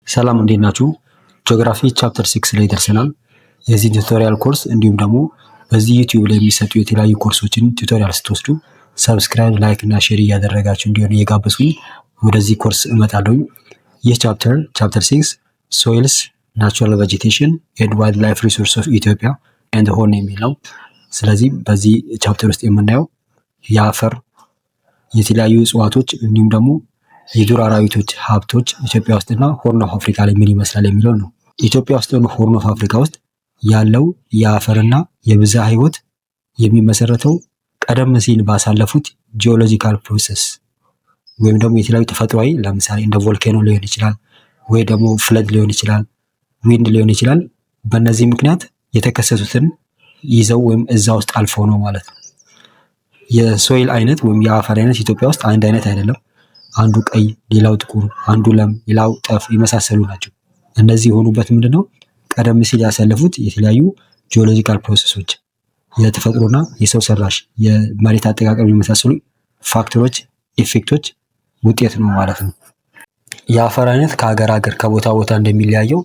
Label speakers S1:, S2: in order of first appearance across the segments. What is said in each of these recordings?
S1: ሰላም እንዴት ናችሁ? ጂኦግራፊ ቻፕተር 6 ላይ ደርሰናል። የዚህ ቱቶሪያል ኮርስ እንዲሁም ደግሞ በዚህ ዩቲዩብ ላይ የሚሰጡ የተለያዩ ኮርሶችን ቱቶሪያል ስትወስዱ ሰብስክራይብ፣ ላይክ እና ሼር እያደረጋችሁ እንዲሆን እየጋበዝኩኝ ወደዚህ ኮርስ እመጣለሁኝ። ይህ ቻፕተር 6 ሶይልስ ናቹራል ቬጂቴሽን ኤንድ ዋይልድ ላይፍ ሪሶርስ ኦፍ ኢትዮጵያ ኤንድ ሆርን የሚል ነው። ስለዚህ በዚህ ቻፕተር ውስጥ የምናየው የአፈር የተለያዩ እጽዋቶች እንዲሁም ደግሞ የዱር አራዊቶች ሀብቶች ኢትዮጵያ ውስጥና ሆርን ኦፍ አፍሪካ ላይ ምን ይመስላል የሚለው ነው። ኢትዮጵያ ውስጥ ነው ሆርን ኦፍ አፍሪካ ውስጥ ያለው የአፈርና የብዝሃ ህይወት የሚመሰረተው ቀደም ሲል ባሳለፉት ጂኦሎጂካል ፕሮሰስ ወይም ደግሞ የተለያዩ ተፈጥሯዊ ለምሳሌ እንደ ቮልካኖ ሊሆን ይችላል፣ ወይ ደግሞ ፍለድ ሊሆን ይችላል፣ ዊንድ ሊሆን ይችላል። በእነዚህ ምክንያት የተከሰቱትን ይዘው ወይም እዛ ውስጥ አልፈው ነው ማለት ነው። የሶይል አይነት ወይም የአፈር አይነት ኢትዮጵያ ውስጥ አንድ አይነት አይደለም። አንዱ ቀይ፣ ሌላው ጥቁር፣ አንዱ ለም፣ ሌላው ጠፍ የመሳሰሉ ናቸው። እነዚህ የሆኑበት ምንድነው? ቀደም ሲል ያሳለፉት የተለያዩ ጂኦሎጂካል ፕሮሰሶች የተፈጥሮና የሰው ሰራሽ የመሬት አጠቃቀም የመሳሰሉ ፋክተሮች ኢፌክቶች ውጤት ነው ማለት ነው። የአፈር አይነት ከሀገር ሀገር ከቦታ ቦታ እንደሚለያየው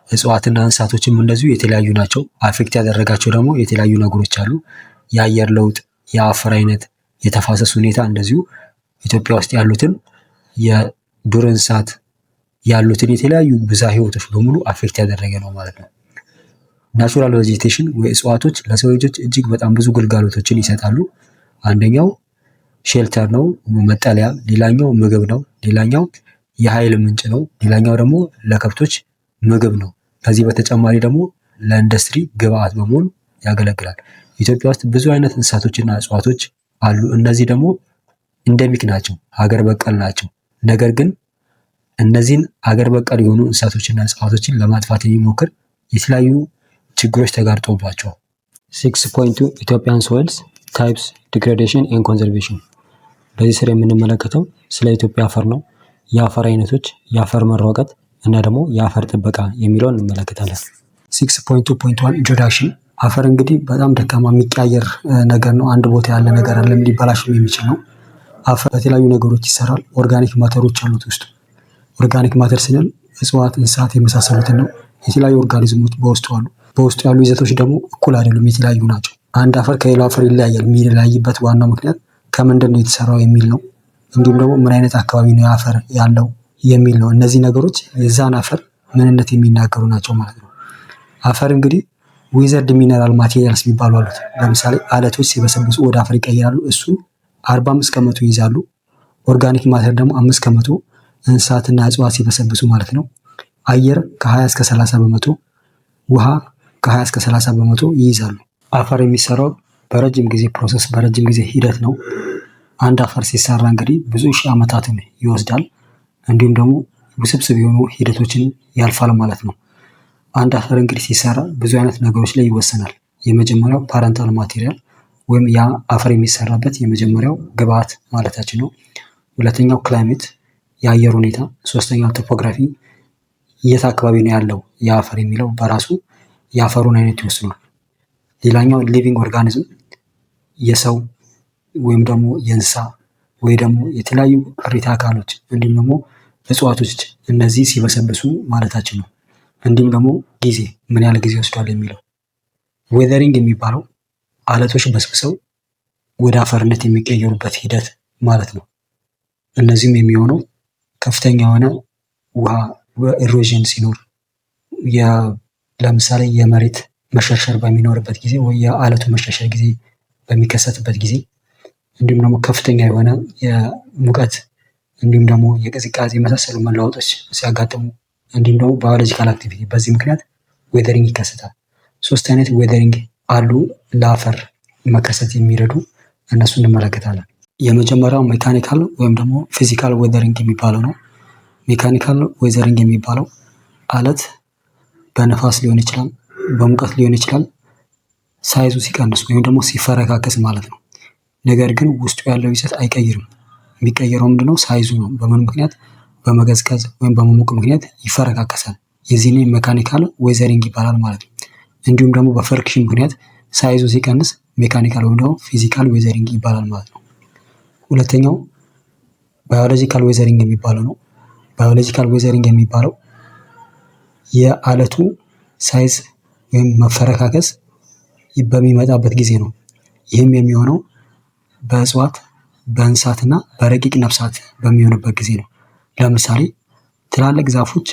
S1: እጽዋትና እንስሳቶችም እንደዚሁ የተለያዩ ናቸው። አፌክት ያደረጋቸው ደግሞ የተለያዩ ነገሮች አሉ። የአየር ለውጥ፣ የአፈር አይነት፣ የተፋሰስ ሁኔታ እንደዚሁ ኢትዮጵያ ውስጥ ያሉትን የዱር እንስሳት ያሉትን የተለያዩ ብዝሃ ህይወቶች በሙሉ አፌክት ያደረገ ነው ማለት ነው። ናቹራል ቬጂቴሽን ወይ እጽዋቶች ለሰው ልጆች እጅግ በጣም ብዙ ግልጋሎቶችን ይሰጣሉ። አንደኛው ሼልተር ነው መጠለያ፣ ሌላኛው ምግብ ነው፣ ሌላኛው የኃይል ምንጭ ነው፣ ሌላኛው ደግሞ ለከብቶች ምግብ ነው። ከዚህ በተጨማሪ ደግሞ ለኢንዱስትሪ ግብአት በመሆን ያገለግላል። ኢትዮጵያ ውስጥ ብዙ አይነት እንስሳቶችና እጽዋቶች አሉ። እነዚህ ደግሞ ኢንደሚክ ናቸው፣ ሀገር በቀል ናቸው። ነገር ግን እነዚህን ሀገር በቀል የሆኑ እንስሳቶችና እጽዋቶችን ለማጥፋት የሚሞክር የተለያዩ ችግሮች ተጋርጦባቸዋል። 6.2 ኢትዮጵያን ሶይልስ ታይፕስ ዲግራዴሽን ኤንድ ኮንዘርቬሽን። በዚህ ስር የምንመለከተው ስለ ኢትዮጵያ አፈር ነው። የአፈር አይነቶች፣ የአፈር መራቀቅ እና ደግሞ የአፈር ጥበቃ የሚለውን እንመለከታለን። 6.2.1 ኢንትሮዳክሽን። አፈር እንግዲህ በጣም ደካማ የሚቀያየር ነገር ነው። አንድ ቦታ ያለ ነገር አይደለም፣ ሊበላሽም የሚችል ነው። አፈር በተለያዩ ነገሮች ይሰራል። ኦርጋኒክ ማተሮች አሉት ውስጡ። ኦርጋኒክ ማተር ስንል እጽዋት፣ እንስሳት የመሳሰሉትን ነው። የተለያዩ ኦርጋኒዝሞች በውስጡ አሉ። በውስጡ ያሉ ይዘቶች ደግሞ እኩል አይደሉም፣ የተለያዩ ናቸው። አንድ አፈር ከሌላው አፈር ይለያያል። የሚለያይበት ዋናው ምክንያት ከምንድን ነው የተሰራው የሚል ነው። እንዲሁም ደግሞ ምን አይነት አካባቢ ነው የአፈር ያለው የሚል ነው። እነዚህ ነገሮች የዛን አፈር ምንነት የሚናገሩ ናቸው ማለት ነው። አፈር እንግዲህ ዊዘርድ ሚነራል ማቴሪያልስ የሚባሉ አሉት። ለምሳሌ አለቶች ሲበሰብሱ ወደ አፈር ይቀይራሉ። እሱን 45 ከመቶ ይይዛሉ። ኦርጋኒክ ማተር ደግሞ 5 ከመቶ፣ እንስሳትና እጽዋት ሲበሰብሱ ማለት ነው። አየር ከ20 እስከ 30 በመቶ፣ ውሃ ከ20 እስከ 30 በመቶ ይይዛሉ። አፈር የሚሰራው በረጅም ጊዜ ፕሮሰስ በረጅም ጊዜ ሂደት ነው። አንድ አፈር ሲሰራ እንግዲህ ብዙ ሺህ ዓመታትን ይወስዳል። እንዲሁም ደግሞ ውስብስብ የሆኑ ሂደቶችን ያልፋል ማለት ነው። አንድ አፈር እንግዲህ ሲሰራ ብዙ አይነት ነገሮች ላይ ይወሰናል። የመጀመሪያው ፓረንታል ማቴሪያል ወይም ያ አፈር የሚሰራበት የመጀመሪያው ግብአት ማለታችን ነው። ሁለተኛው ክላይሜት የአየር ሁኔታ፣ ሶስተኛው ቶፖግራፊ የት አካባቢ ነው ያለው የአፈር የሚለው በራሱ የአፈሩን አይነት ይወስናል። ሌላኛው ሊቪንግ ኦርጋኒዝም የሰው ወይም ደግሞ የእንስሳ ወይ ደግሞ የተለያዩ ቅሪተ አካሎች እንዲሁም ደግሞ እጽዋቶች እነዚህ ሲበሰብሱ ማለታችን ነው። እንዲሁም ደግሞ ጊዜ ምን ያህል ጊዜ ወስዷል የሚለው። ዌዘሪንግ የሚባለው አለቶች በስብሰው ወደ አፈርነት የሚቀየሩበት ሂደት ማለት ነው። እነዚህም የሚሆነው ከፍተኛ የሆነ ውሃ ኢሮዥን ሲኖር፣ ለምሳሌ የመሬት መሸርሸር በሚኖርበት ጊዜ ወይ የአለቱ መሸርሸር ጊዜ በሚከሰትበት ጊዜ፣ እንዲሁም ደግሞ ከፍተኛ የሆነ የሙቀት እንዲሁም ደግሞ የቅዝቃዜ የመሳሰሉ መለዋወጦች ሲያጋጥሙ፣ እንዲሁም ደግሞ ባዮሎጂካል አክቲቪቲ በዚህ ምክንያት ዌዘሪንግ ይከሰታል። 3 አይነት ዌዘሪንግ አሉ ለአፈር መከሰት የሚረዱ፣ እነሱ እንመለከታለን። የመጀመሪያው ሜካኒካል ወይም ደግሞ ፊዚካል ዌዘሪንግ የሚባለው ነው። ሜካኒካል ዌዘሪንግ የሚባለው አለት በነፋስ ሊሆን ይችላል፣ በሙቀት ሊሆን ይችላል፣ ሳይዙ ሲቀንስ ወይም ደግሞ ሲፈረካከስ ማለት ነው። ነገር ግን ውስጡ ያለው ይዘት አይቀይርም። የሚቀየረው ምንድነው? ሳይዙ ነው። በምን ምክንያት? በመቀዝቀዝ ወይም በመሞቅ ምክንያት ይፈረካከሳል። የዚህ ሜካኒካል ዌዘሪንግ ይባላል ማለት ነው። እንዲሁም ደግሞ በፍሪክሽን ምክንያት ሳይዙ ሲቀንስ ሜካኒካል ወይም ደግሞ ፊዚካል ዌዘሪንግ ይባላል ማለት ነው። ሁለተኛው ባዮሎጂካል ዌዘሪንግ የሚባለው ነው። ባዮሎጂካል ዌዘሪንግ የሚባለው የአለቱ ሳይዝ ወይም መፈረካከስ በሚመጣበት ጊዜ ነው። ይህም የሚሆነው በእጽዋት በእንስሳትና በረቂቅ ነፍሳት በሚሆንበት ጊዜ ነው። ለምሳሌ ትላልቅ ዛፎች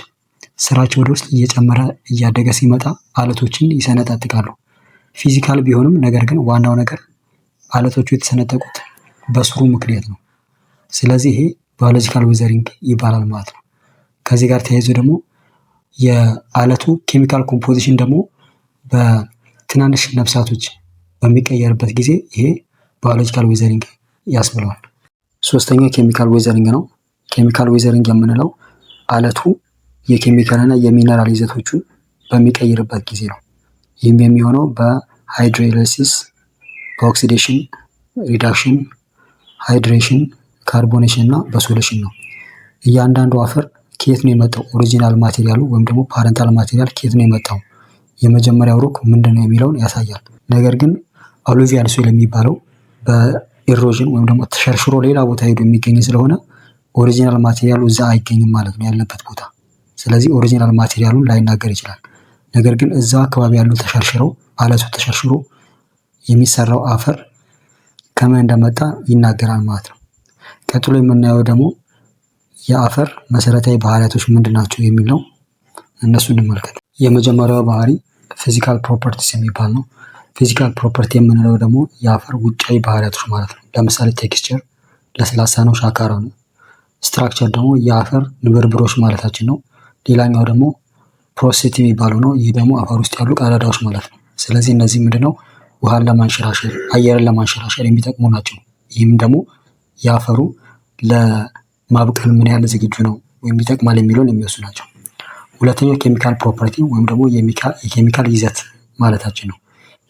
S1: ስራቸው ወደ ውስጥ እየጨመረ እያደገ ሲመጣ አለቶችን ይሰነጣጥቃሉ። ፊዚካል ቢሆንም ነገር ግን ዋናው ነገር አለቶቹ የተሰነጠቁት በስሩ ምክንያት ነው። ስለዚህ ይሄ ባዮሎጂካል ዊዘሪንግ ይባላል ማለት ነው። ከዚህ ጋር ተያይዞ ደግሞ የአለቱ ኬሚካል ኮምፖዚሽን ደግሞ በትናንሽ ነፍሳቶች በሚቀየርበት ጊዜ ይሄ ባዮሎጂካል ዊዘሪንግ ያስብለዋል። ሶስተኛው ኬሚካል ዌዘሪንግ ነው። ኬሚካል ዌዘሪንግ የምንለው አለቱ የኬሚካልና የሚነራል ይዘቶቹን በሚቀይርበት ጊዜ ነው። ይህም የሚሆነው በሃይድሮላይሲስ፣ በኦክሲዴሽን፣ ሪዳክሽን፣ ሃይድሬሽን፣ ካርቦኔሽን እና በሶሉሽን ነው። እያንዳንዱ አፈር ከየት ነው የመጣው? ኦሪጂናል ማቴሪያሉ ወይም ደግሞ ፓረንታል ማቴሪያል ከየት ነው የመጣው? የመጀመሪያው ሮክ ምንድን ነው የሚለውን ያሳያል። ነገር ግን አሉቪያል ሶይል የሚባለው በኢሮዥን ወይም ደግሞ ተሸርሽሮ ሌላ ቦታ ሄዶ የሚገኝ ስለሆነ ኦሪጂናል ማቴሪያሉ እዛ አይገኝም ማለት ነው ያለበት ቦታ። ስለዚህ ኦሪጂናል ማቴሪያሉን ላይናገር ይችላል። ነገር ግን እዛ አካባቢ ያሉ ተሸርሽረው አለቱ ተሸርሽሮ የሚሰራው አፈር ከምን እንደመጣ ይናገራል ማለት ነው። ቀጥሎ የምናየው ደግሞ የአፈር መሰረታዊ ባህሪያቶች ምንድን ናቸው የሚል ነው። እነሱ እንመልከት። የመጀመሪያው ባህሪ ፊዚካል ፕሮፐርቲስ የሚባል ነው። ፊዚካል ፕሮፐርቲ የምንለው ደግሞ የአፈር ውጫዊ ባህሪያቶች ማለት ነው። ለምሳሌ ቴክስቸር ለስላሳ ነው፣ ሻካራ ነው። ስትራክቸር ደግሞ የአፈር ንብርብሮች ማለታችን ነው። ሌላኛው ደግሞ ፕሮሴት የሚባለው ነው። ይህ ደግሞ አፈር ውስጥ ያሉ ቀዳዳዎች ማለት ነው። ስለዚህ እነዚህ ምንድነው ውሃን ለማንሸራሸር አየርን ለማንሸራሸር የሚጠቅሙ ናቸው። ይህም ደግሞ የአፈሩ ለማብቀል ምን ያህል ዝግጁ ነው ወይም ይጠቅማል የሚለውን የሚወስዱ ናቸው። ሁለተኛው ኬሚካል ፕሮፐርቲ ወይም ደግሞ የኬሚካል ይዘት ማለታችን ነው።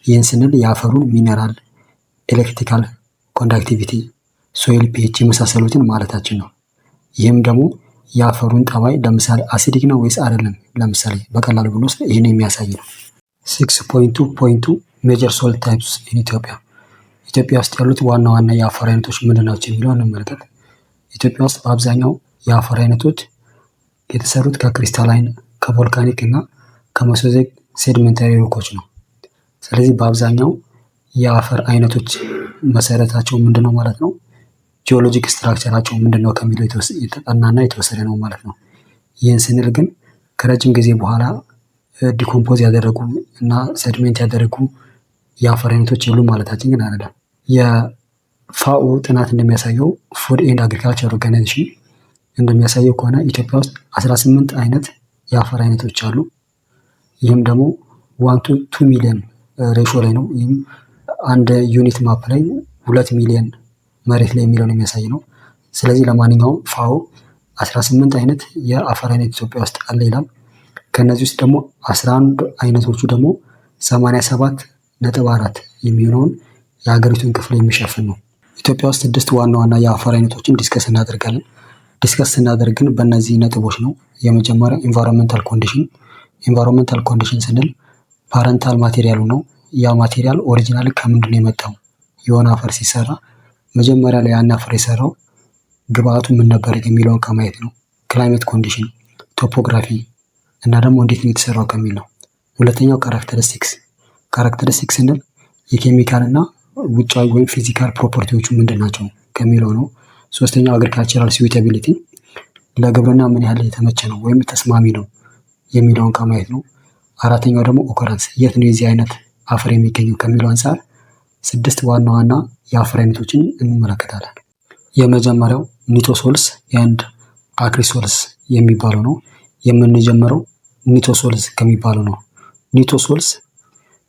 S1: ይህን ስንል የአፈሩን ሚነራል፣ ኤሌክትሪካል ኮንዳክቲቪቲ፣ ሶይል ፒኤች የመሳሰሉትን ማለታችን ነው። ይህም ደግሞ የአፈሩን ጠባይ ለምሳሌ አሲዲክ ነው ወይስ አይደለም፣ ለምሳሌ በቀላሉ ብንወስድ ይህን የሚያሳይ ነው። 6.2 ሜጀር ሶይል ታይፕስ ኢን ኢትዮጵያ። ኢትዮጵያ ውስጥ ያሉት ዋና ዋና የአፈር አይነቶች ምንድን ናቸው የሚለውን እንመልከት። ኢትዮጵያ ውስጥ በአብዛኛው የአፈር አይነቶች የተሰሩት ከክሪስታላይን፣ ከቮልካኒክ እና ከሜሶዞይክ ሴዲሜንታሪ ሮኮች ነው። ስለዚህ በአብዛኛው የአፈር አይነቶች መሰረታቸው ምንድን ነው ማለት ነው፣ ጂኦሎጂክ ስትራክቸራቸው ምንድን ነው ከሚለው የተጠናና የተወሰደ ነው ማለት ነው። ይህን ስንል ግን ከረጅም ጊዜ በኋላ ዲኮምፖዝ ያደረጉ እና ሴዲሜንት ያደረጉ የአፈር አይነቶች የሉ ማለታችን ግን አይደለም። የፋኦ ጥናት እንደሚያሳየው ፉድ ኤንድ አግሪካልቸር ኦርጋናይዜሽን እንደሚያሳየው ከሆነ ኢትዮጵያ ውስጥ 18 አይነት የአፈር አይነቶች አሉ። ይህም ደግሞ 1:2 ሚሊዮን ሬሾ ላይ ነው። ይህም አንድ ዩኒት ማፕ ላይ 2 ሚሊዮን መሬት ላይ የሚለውን የሚያሳይ ነው። ስለዚህ ለማንኛውም ፋኦ 18 አይነት የአፈር አይነት ኢትዮጵያ ውስጥ አለ ይላል። ከነዚህ ውስጥ ደግሞ 11 አይነቶቹ ደግሞ 87.4 የሚሆነውን የሀገሪቱን ክፍል የሚሸፍን ነው። ኢትዮጵያ ውስጥ 6 ዋና ዋና የአፈር አይነቶችን ዲስከስ እናደርጋለን። ዲስከስ ስናደርግን በእነዚህ ነጥቦች ነው። የመጀመሪያ ኢንቫይሮንመንታል ኮንዲሽን። ኢንቫይሮንመንታል ኮንዲሽን ስንል ፓረንታል ማቴሪያሉ ነው። ያ ማቴሪያል ኦሪጂናል ከምንድን ነው የመጣው? የሆነ አፈር ሲሰራ መጀመሪያ ላይ ያን አፈር የሰራው ግብአቱ ምን ነበር የሚለውን ከማየት ነው። ክላይሜት ኮንዲሽን፣ ቶፖግራፊ እና ደግሞ እንዴት ነው የተሰራው ከሚል ነው። ሁለተኛው ካራክተሪስቲክስ። ካራክተሪስቲክስ ስንል የኬሚካል እና ውጫዊ ወይም ፊዚካል ፕሮፐርቲዎቹ ምንድን ናቸው ከሚለው ነው። ሶስተኛው አግሪካልቸራል ስዊታቢሊቲ፣ ለግብርና ምን ያህል የተመቸ ነው ወይም ተስማሚ ነው የሚለውን ከማየት ነው። አራተኛው ደግሞ ኦከረንስ፣ የት ነው የዚህ አይነት አፈር የሚገኘው ከሚለው አንጻር 6 ዋና ዋና የአፈር አይነቶችን እንመለከታለን። የመጀመሪያው ኒቶሶልስ ኤንድ አክሪሶልስ የሚባለው ነው። የምንጀምረው ኒቶሶልስ ከሚባለው ነው። ኒቶሶልስ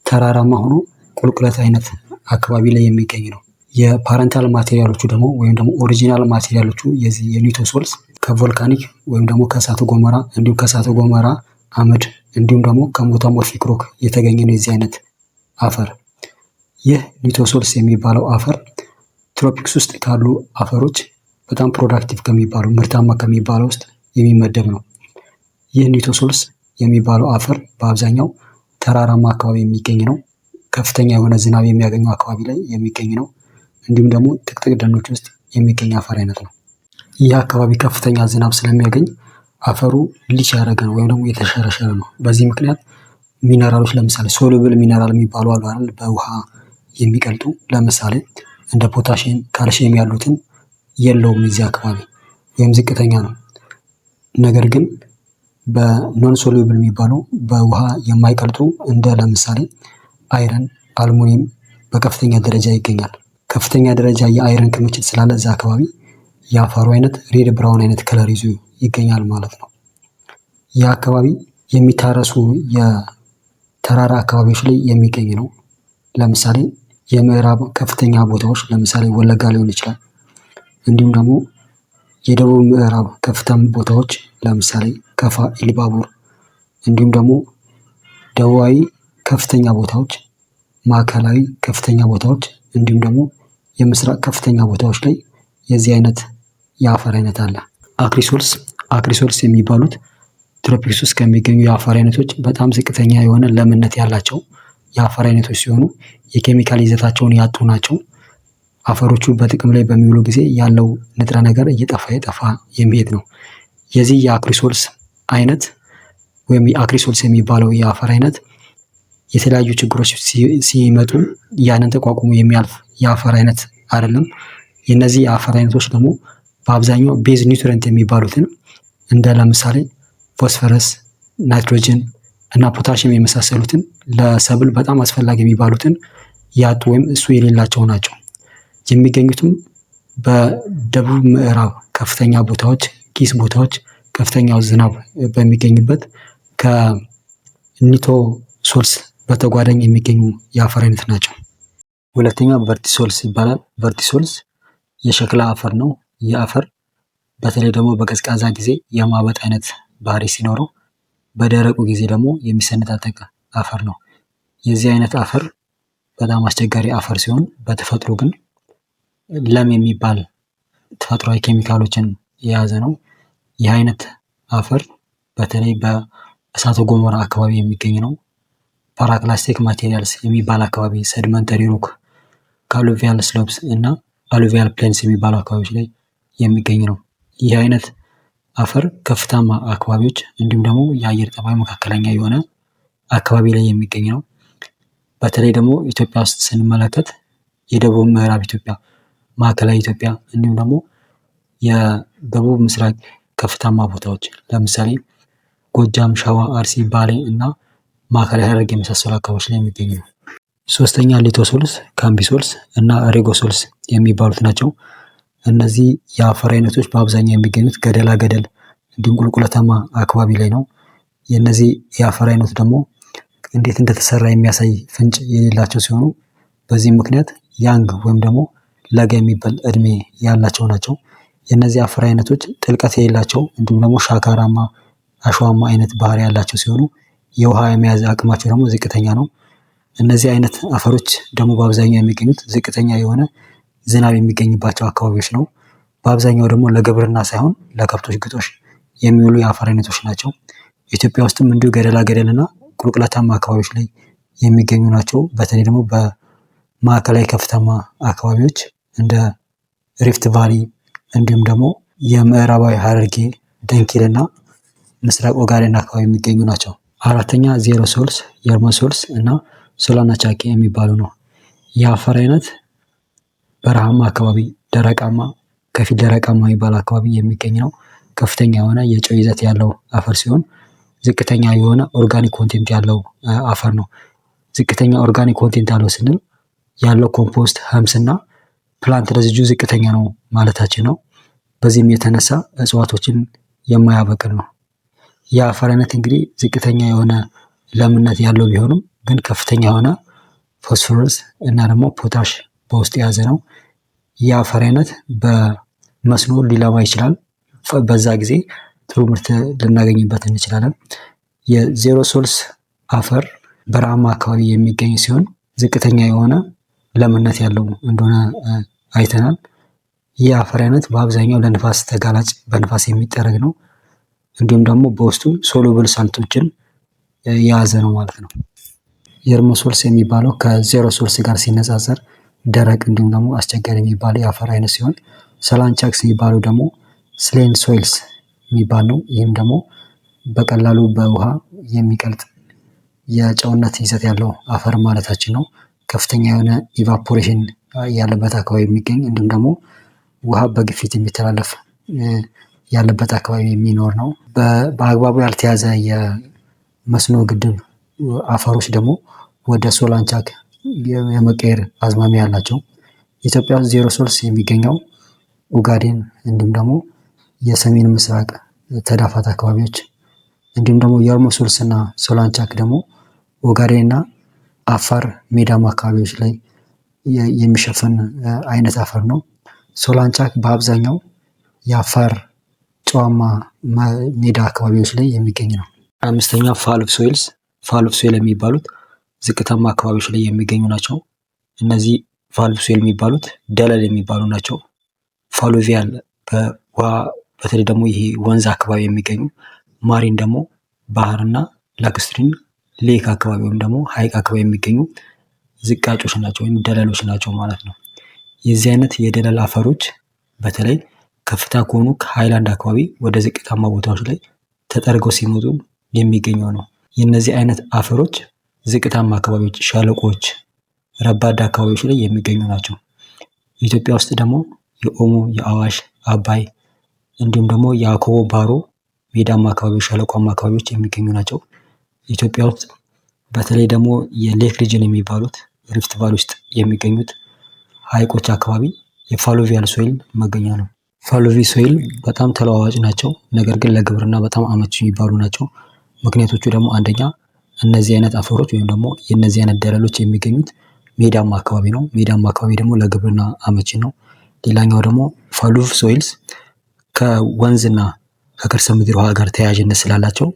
S1: ተራራማ ሆኖ ቁልቁለት አይነት አካባቢ ላይ የሚገኝ ነው። የፓረንታል ማቴሪያሎቹ ደግሞ ወይም ደግሞ ኦሪጂናል ማቴሪያሎቹ የዚህ የኒቶሶልስ ከቮልካኒክ ወይም ደግሞ ከእሳተ ገሞራ እንዲሁም ከእሳተ ገሞራ አመድ እንዲሁም ደግሞ ከሜታሞርፊክ ሮክ የተገኘ ነው የዚህ አይነት አፈር። ይህ ኒቶሶልስ የሚባለው አፈር ትሮፒክስ ውስጥ ካሉ አፈሮች በጣም ፕሮዳክቲቭ ከሚባሉ ምርታማ ከሚባለው ውስጥ የሚመደብ ነው። ይህ ኒቶሶልስ የሚባለው አፈር በአብዛኛው ተራራማ አካባቢ የሚገኝ ነው። ከፍተኛ የሆነ ዝናብ የሚያገኘው አካባቢ ላይ የሚገኝ ነው። እንዲሁም ደግሞ ጥቅጥቅ ደኖች ውስጥ የሚገኝ አፈር አይነት ነው። ይህ አካባቢ ከፍተኛ ዝናብ ስለሚያገኝ አፈሩ ሊች ያደረገ ነው ወይም ደግሞ የተሸረሸረ ነው። በዚህ ምክንያት ሚነራሎች ለምሳሌ ሶሉብል ሚነራል የሚባሉ አሉ አይደል? በውሃ የሚቀልጡ ለምሳሌ እንደ ፖታሽየም፣ ካልሽየም ያሉትን የለውም እዚህ አካባቢ ወይም ዝቅተኛ ነው። ነገር ግን በኖን ሶሉብል የሚባሉ በውሃ የማይቀልጡ እንደ ለምሳሌ አይረን፣ አልሙኒየም በከፍተኛ ደረጃ ይገኛል። ከፍተኛ ደረጃ የአይረን ክምችት ስላለ እዛ አካባቢ የአፈሩ አይነት ሬድ ብራውን አይነት ከለር ይዞ ይገኛል ማለት ነው። ይህ አካባቢ የሚታረሱ የተራራ አካባቢዎች ላይ የሚገኝ ነው። ለምሳሌ የምዕራብ ከፍተኛ ቦታዎች ለምሳሌ ወለጋ ሊሆን ይችላል። እንዲሁም ደግሞ የደቡብ ምዕራብ ከፍታም ቦታዎች ለምሳሌ ከፋ፣ ኢሉባቡር እንዲሁም ደግሞ ደቡባዊ ከፍተኛ ቦታዎች፣ ማዕከላዊ ከፍተኛ ቦታዎች እንዲሁም ደግሞ የምስራቅ ከፍተኛ ቦታዎች ላይ የዚህ አይነት የአፈር አይነት አለ። አክሪሶልስ የሚባሉት ትሮፒክስ ውስጥ ከሚገኙ የአፈር አይነቶች በጣም ዝቅተኛ የሆነ ለምነት ያላቸው የአፈር አይነቶች ሲሆኑ የኬሚካል ይዘታቸውን ያጡ ናቸው። አፈሮቹ በጥቅም ላይ በሚውሉ ጊዜ ያለው ንጥረ ነገር እየጠፋ የሚሄድ ነው። የዚህ የአክሪሶልስ አይነት ወይም የአክሪሶልስ የሚባለው የአፈር አይነት የተለያዩ ችግሮች ሲመጡ ያንን ተቋቁሞ የሚያልፍ የአፈር አይነት አይደለም። የነዚህ የአፈር አይነቶች ደግሞ በአብዛኛው ቤዝ ኒውትረንት የሚባሉትን እንደ ለምሳሌ ፎስፈረስ፣ ናይትሮጅን እና ፖታሽየም የመሳሰሉትን ለሰብል በጣም አስፈላጊ የሚባሉትን ያጡ ወይም እሱ የሌላቸው ናቸው። የሚገኙትም በደቡብ ምዕራብ ከፍተኛ ቦታዎች፣ ኪስ ቦታዎች ከፍተኛው ዝናብ በሚገኝበት ከኒቶ ሶልስ በተጓዳኝ የሚገኙ የአፈር አይነት ናቸው። ሁለተኛው ቨርቲሶልስ ይባላል። ቨርቲሶልስ የሸክላ አፈር ነው። ይህ አፈር በተለይ ደግሞ በቀዝቃዛ ጊዜ የማበጥ አይነት ባህሪ ሲኖረው፣ በደረቁ ጊዜ ደግሞ የሚሰነጣጠቅ አፈር ነው። የዚህ አይነት አፈር በጣም አስቸጋሪ አፈር ሲሆን በተፈጥሮ ግን ለም የሚባል ተፈጥሯዊ ኬሚካሎችን የያዘ ነው። ይህ አይነት አፈር በተለይ በእሳተ ገሞራ አካባቢ የሚገኝ ነው። ፓራክላስቲክ ማቴሪያልስ የሚባል አካባቢ፣ ሰድመንተሪ ሮክ፣ ከአሉቪያል ስሎፕስ እና አሉቪያል ፕሌንስ የሚባሉ አካባቢዎች ላይ የሚገኝ ነው። ይህ አይነት አፈር ከፍታማ አካባቢዎች እንዲሁም ደግሞ የአየር ጠባይ መካከለኛ የሆነ አካባቢ ላይ የሚገኝ ነው። በተለይ ደግሞ ኢትዮጵያ ውስጥ ስንመለከት የደቡብ ምዕራብ ኢትዮጵያ፣ ማዕከላዊ ኢትዮጵያ እንዲሁም ደግሞ የደቡብ ምስራቅ ከፍታማ ቦታዎች ለምሳሌ ጎጃም፣ ሸዋ፣ አርሲ፣ ባሌ እና ማዕከላዊ ሐረርጌ የመሳሰሉ አካባቢዎች ላይ የሚገኝ ነው። ሶስተኛ ሊቶሶልስ፣ ካምቢሶልስ እና ሬጎሶልስ የሚባሉት ናቸው። እነዚህ የአፈር አይነቶች በአብዛኛው የሚገኙት ገደላ ገደል እንዲሁም ቁልቁለታማ አካባቢ ላይ ነው። የእነዚህ የአፈር አይነት ደግሞ እንዴት እንደተሰራ የሚያሳይ ፍንጭ የሌላቸው ሲሆኑ በዚህም ምክንያት ያንግ ወይም ደግሞ ለጋ የሚባል እድሜ ያላቸው ናቸው። የእነዚህ አፈር አይነቶች ጥልቀት የሌላቸው እንዲሁም ደግሞ ሻካራማ አሸዋማ አይነት ባህሪ ያላቸው ሲሆኑ የውሃ የመያዝ አቅማቸው ደግሞ ዝቅተኛ ነው። እነዚህ አይነት አፈሮች ደግሞ በአብዛኛው የሚገኙት ዝቅተኛ የሆነ ዝናብ የሚገኝባቸው አካባቢዎች ነው። በአብዛኛው ደግሞ ለግብርና ሳይሆን ለከብቶች ግጦሽ የሚውሉ የአፈር አይነቶች ናቸው። ኢትዮጵያ ውስጥም እንዲሁ ገደላ ገደል እና ቁልቁለታማ አካባቢዎች ላይ የሚገኙ ናቸው። በተለይ ደግሞ በማዕከላዊ ከፍታማ አካባቢዎች እንደ ሪፍት ቫሊ እንዲሁም ደግሞ የምዕራባዊ ሐረርጌ፣ ደንኪል እና ምስራቅ ኦጋዴን አካባቢ የሚገኙ ናቸው። አራተኛ ዜሮሶልስ፣ የርሞሶልስ እና ሶላና ቻቄ የሚባሉ ነው። የአፈር አይነት በረሃማ አካባቢ፣ ደረቃማ፣ ከፊል ደረቃማ የሚባል አካባቢ የሚገኝ ነው። ከፍተኛ የሆነ የጨው ይዘት ያለው አፈር ሲሆን ዝቅተኛ የሆነ ኦርጋኒክ ኮንቴንት ያለው አፈር ነው። ዝቅተኛ ኦርጋኒክ ኮንቴንት ያለው ስንል ያለው ኮምፖስት፣ ሀምስ እና ፕላንት ረዚጁ ዝቅተኛ ነው ማለታችን ነው። በዚህም የተነሳ እጽዋቶችን የማያበቅል ነው። የአፈር አይነት እንግዲህ ዝቅተኛ የሆነ ለምነት ያለው ቢሆንም ግን ከፍተኛ የሆነ ፎስፎረስ እና ደግሞ ፖታሽ በውስጥ የያዘ ነው። የአፈር አይነት በመስኖ ሊለማ ይችላል። በዛ ጊዜ ጥሩ ምርት ልናገኝበት እንችላለን። የዜሮሶልስ አፈር በረሃማ አካባቢ የሚገኝ ሲሆን ዝቅተኛ የሆነ ለምነት ያለው እንደሆነ አይተናል። ይህ አፈር አይነት በአብዛኛው ለንፋስ ተጋላጭ፣ በንፋስ የሚጠረግ ነው። እንዲሁም ደግሞ በውስጡ ሶሉብል ሳልቶችን የያዘ ነው ማለት ነው። የርሞሶልስ የሚባለው ከዜሮሶልስ ጋር ሲነጻጸር ደረቅ እንዲሁም ደግሞ አስቸጋሪ የሚባለው የአፈር አይነት ሲሆን ሰላንቻክስ የሚባለው ደግሞ ስሌን ሶይልስ የሚባል ነው። ይህም ደግሞ በቀላሉ በውሃ የሚቀልጥ የጨውነት ይዘት ያለው አፈር ማለታችን ነው። ከፍተኛ የሆነ ኢቫፖሬሽን ያለበት አካባቢ የሚገኝ እንዲሁም ደግሞ ውሃ በግፊት የሚተላለፍ ያለበት አካባቢ የሚኖር ነው። በአግባቡ ያልተያዘ የመስኖ ግድብ አፈሮች ደግሞ ወደ ሶላንቻክ የመቀየር አዝማሚያ ያላቸው። ኢትዮጵያ ውስጥ ዜሮ ሶርስ የሚገኘው ኡጋዴን እንዲሁም ደግሞ የሰሜን ምስራቅ ተዳፋት አካባቢዎች እንዲሁም ደግሞ የኦሮሞ ሶልስ እና ሶላንቻክ ደግሞ ኦጋዴን እና አፋር ሜዳማ አካባቢዎች ላይ የሚሸፈን አይነት አፈር ነው። ሶላንቻክ በአብዛኛው የአፋር ጨዋማ ሜዳ አካባቢዎች ላይ የሚገኝ ነው። አምስተኛ ፋሉፍ ሶይልስ። ፋሉፍ ሶይል የሚባሉት ዝቅታማ አካባቢዎች ላይ የሚገኙ ናቸው። እነዚህ ፋሉፍ ሶይል የሚባሉት ደለል የሚባሉ ናቸው። ፋሉቪያል በውሃ በተለይ ደግሞ ይሄ ወንዝ አካባቢ የሚገኙ፣ ማሪን ደግሞ ባህርና ላክስትሪን ሌክ አካባቢ ወይም ደግሞ ሀይቅ አካባቢ የሚገኙ ዝቃጮች ናቸው ወይም ደለሎች ናቸው ማለት ነው። የዚህ አይነት የደለል አፈሮች በተለይ ከፍታ ከሆኑ ከሃይላንድ አካባቢ ወደ ዝቅታማ ቦታዎች ላይ ተጠርገው ሲመጡ የሚገኘው ነው። የእነዚህ አይነት አፈሮች ዝቅታማ አካባቢዎች፣ ሸለቆች፣ ረባዳ አካባቢዎች ላይ የሚገኙ ናቸው። ኢትዮጵያ ውስጥ ደግሞ የኦሞ፣ የአዋሽ፣ አባይ እንዲሁም ደግሞ የአኮቦ ባሮ ሜዳማ አካባቢዎች፣ ሸለቋማ አካባቢዎች የሚገኙ ናቸው። ኢትዮጵያ ውስጥ በተለይ ደግሞ የሌክ ሪጅን የሚባሉት ሪፍት ቫሊ ውስጥ የሚገኙት ሀይቆች አካባቢ የፋሉቪያል ሶይል መገኛ ነው። ፋሉቪ ሶይል በጣም ተለዋዋጭ ናቸው፣ ነገር ግን ለግብርና በጣም አመቺ የሚባሉ ናቸው። ምክንያቶቹ ደግሞ አንደኛ እነዚህ አይነት አፈሮች ወይም ደግሞ የእነዚህ አይነት ደለሎች የሚገኙት ሜዳማ አካባቢ ነው። ሜዳማ አካባቢ ደግሞ ለግብርና አመቺ ነው። ሌላኛው ደግሞ ፋሉቭ ሶይልስ ከወንዝና ከከርሰ ምድር ውሃ ጋር ተያያዥነት ስላላቸው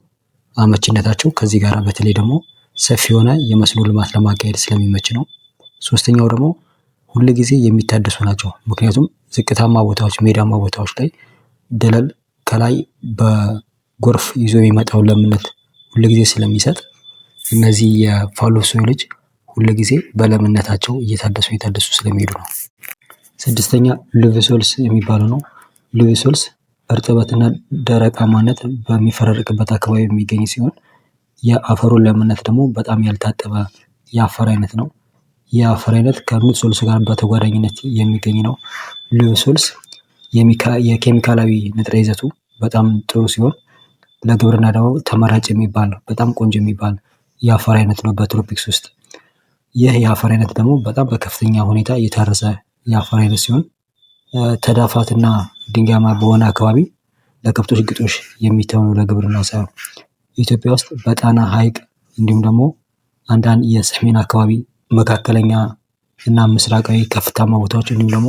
S1: አመቺነታቸው ከዚህ ጋር በተለይ ደግሞ ሰፊ የሆነ የመስኖ ልማት ለማካሄድ ስለሚመች ነው። ሶስተኛው ደግሞ ሁል ጊዜ የሚታደሱ ናቸው። ምክንያቱም ዝቅታማ ቦታዎች፣ ሜዳማ ቦታዎች ላይ ደለል ከላይ በጎርፍ ይዞ የሚመጣውን ለምነት ሁል ጊዜ ስለሚሰጥ እነዚህ የፋሉቭ ሶይሎች ሁል ጊዜ በለምነታቸው እየታደሱ ስለሚሄዱ ነው። ስድስተኛ ሉቪ ሶይልስ የሚባለው ነው። ሉቪ ሶይልስ እርጥበትና ደረቃማነት በሚፈራረቅበት አካባቢ የሚገኝ ሲሆን የአፈሩን ለምነት ደግሞ በጣም ያልታጠበ የአፈር አይነት ነው። የአፈር አይነት ከሩት ሶይልስ ጋር በተጓዳኝነት የሚገኝ ነው። ሉቪ ሶይልስ የኬሚካላዊ ንጥረ ይዘቱ በጣም ጥሩ ሲሆን ለግብርና ደግሞ ተመራጭ የሚባል በጣም ቆንጆ የሚባል የአፈር አይነት ነው በትሮፒክስ ውስጥ። ይህ የአፈር አይነት ደግሞ በጣም በከፍተኛ ሁኔታ የታረሰ የአፈር አይነት ሲሆን ተዳፋትና ድንጋያማ በሆነ አካባቢ ለከብቶች ግጦሽ የሚተው ነው፣ ለግብርና ሳይሆን። ኢትዮጵያ ውስጥ በጣና ሐይቅ እንዲሁም ደግሞ አንዳንድ የሰሜን አካባቢ መካከለኛ እና ምስራቃዊ ከፍታማ ቦታዎች እንዲሁም ደግሞ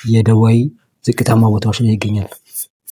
S1: የደቡባዊ ዝቅታማ ቦታዎች ላይ ይገኛል።